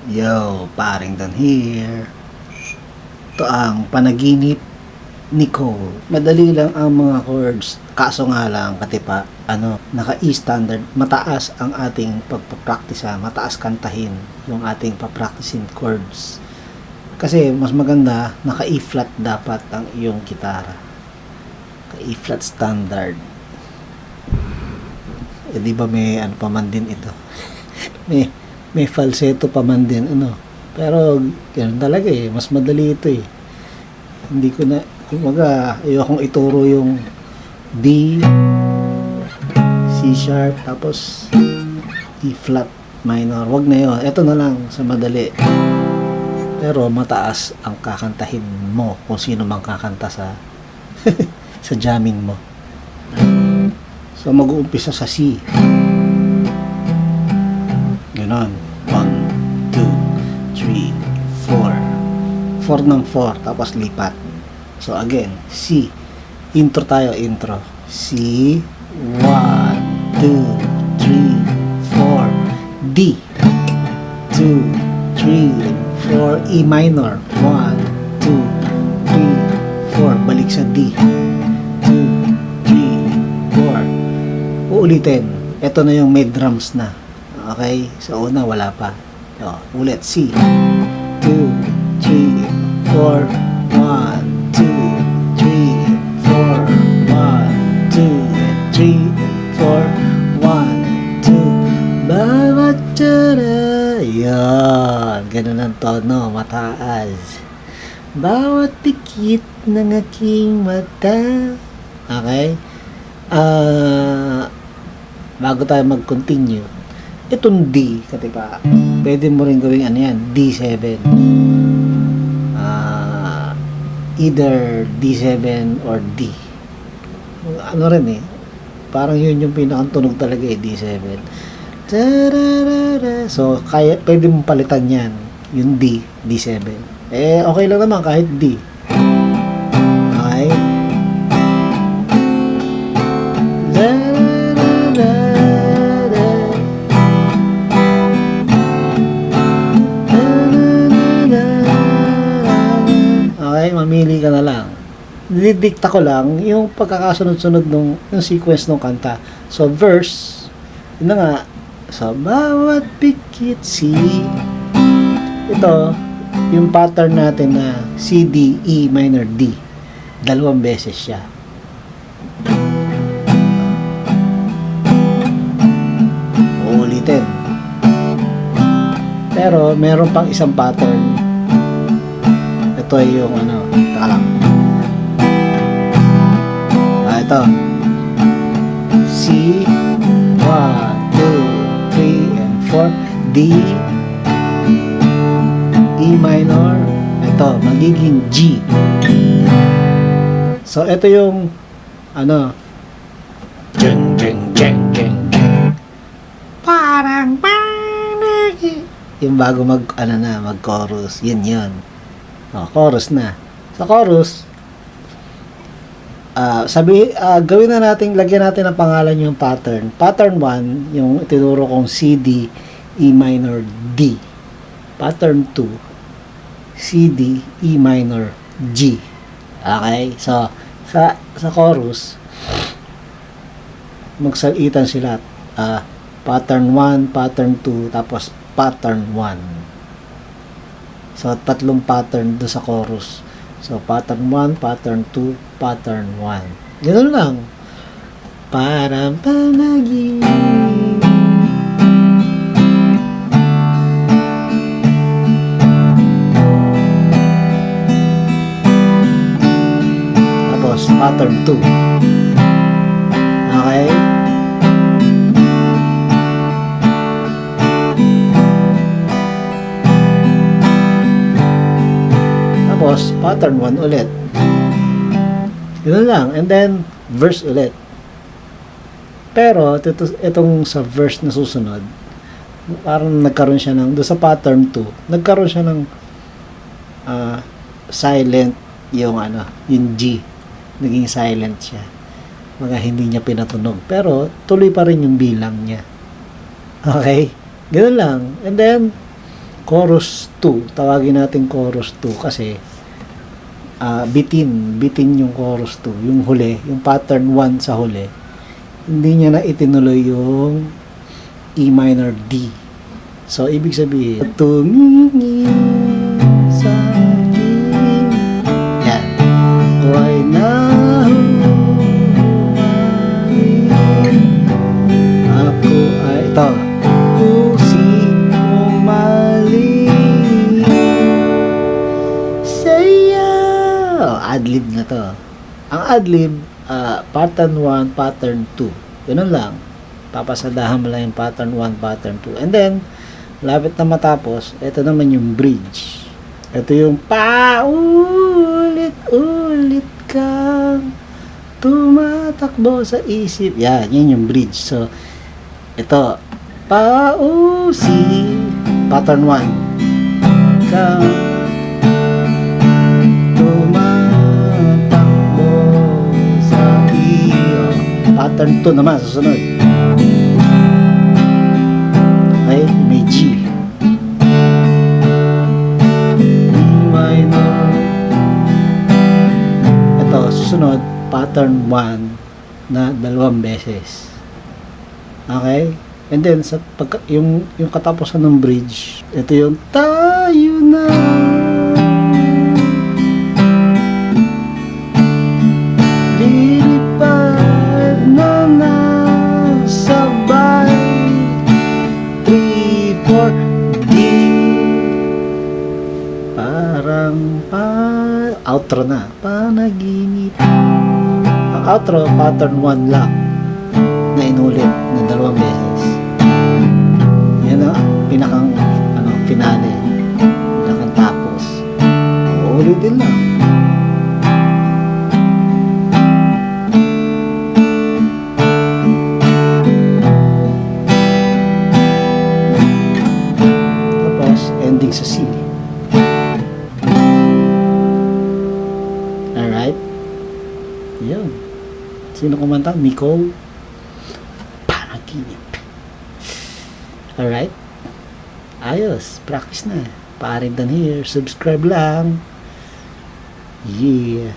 Yo, Parington here. Ito ang panaginip ni Cole. Madali lang ang mga chords. Kaso nga lang, katipa, naka-E standard. Mataas ang ating pagpapraktisa. Mataas kantahin yung ating papracticein chords. Kasi mas maganda, naka-E flat dapat ang iyong gitara. Naka-E flat standard. Eh, di ba may pa man din ito? may falsetto pa man din, Pero, ganoon talaga mas madali ito Hindi ko na, kumaga, ayokong ituro yung D, C sharp, tapos E flat minor. Wag na yun. Ito na lang sa madali. Pero, mataas ang kakantahin mo kung sino mang kakanta sa sa jamming mo. So, mag-uumpisa sa C. Ganon. 1, 2, 3, 4. 4 ng 4. Tapos lipat. So again, C. Intro tayo, intro. C. 1, 2, 3, 4. D. 2, 3, 4. E minor. 1, 2, 3, 4. Balik sa D. 2, 3, 4. Uulitin. Ito na yung may drums na. Okay? Sa una, wala pa. Ulit. C. 2, 3, 4. 1, 2, 3, 4. 1, 2, 3, 4. 1, 2. Bawat tara. Yan. Ganun ang tono. Mataas. Bawat pikit ng aking mata. Okay? Bago tayo mag-continue, itong D, katipa, pwede mo rin gawing D7. Either D7 or D. Parang yun yung pinakang tunog talaga D7. So, pwede mong palitan yan. Yung D, D7. Okay lang naman kahit D. Okay? Mamili ka na lang. Didikta ko lang yung pagkakasunod-sunod yung sequence ng kanta. So, verse, yun na nga. So, bawat pikit C. Ito, yung pattern natin na C, D, E minor, D. Dalawang beses siya. Uulitin. Pero, meron pang isang pattern. Ito ay yung taka lang. Ito. C, 1, 2, 3, and 4. D, E minor. Ito, magiging G. So, ito yung jeng, jeng, jeng, jeng, jeng. Parang yung bago mag-chorus. Yun. Chorus na. Sa chorus, gawin na natin, lagyan natin ng pangalan yung pattern. Pattern 1, yung itinuro kong C, D, E minor, D. Pattern 2, C, D, E minor, G. Okay? So, sa chorus, magsalitan sila. Pattern 1, pattern 2, tapos pattern 1. So, tatlong pattern do sa chorus. So, pattern 1, pattern 2, pattern 1. Ganun lang. Parang panaginip. Tapos, pattern 2. Okay? Tapos, pattern 1 ulit. Yun lang. And then, verse ulit. Pero, itong sa verse na susunod, parang nagkaroon siya doon sa pattern 2, nagkaroon siya ng silent yung G. Naging silent siya. Hindi niya pinatunog. Pero, tuloy pa rin yung bilang niya. Okay? Ganun lang. And then, chorus 2. Tawagin natin chorus 2 kasi bitin yung chorus 2. Yung huli, yung pattern 1 sa huli. Hindi niya na itinuloy yung E minor D. So, ibig sabihin, tumingin sa akin. Yan. Why now? Ako ay ito. Pusing umaling sayaw. Adlib na to. Ang adlib, pattern 1, pattern 2. Ganun lang. Papasadahan mo lang yung pattern 1, pattern 2. And then, lapit na matapos, ito naman yung bridge. Ito yung paulit-ulit kang tumatakbo sa isip. Yan yung bridge. So, ito, pausi, pattern 1. Kang tumatakbo sa iyo. Pattern 2 naman, susunod. Okay, may G. E minor. Ito, susunod, pattern 1 na 2 beses. Okay? And then, yung katapusan ng bridge, ito yung tayo na. Lilipad na sabay. 3, 4, D. Parang outro na. Panaginip. Ang outro, pattern 1 lang na inulit na 2 beses. Yan ang pinakang finale. Pinakang tapos. Uulitin lang. Ending sa C. Alright. Yun. Sino kumanta? Nicole Panaginip. Alright. Ayos. Practice na. Parin dan here. Subscribe lang. Yeah.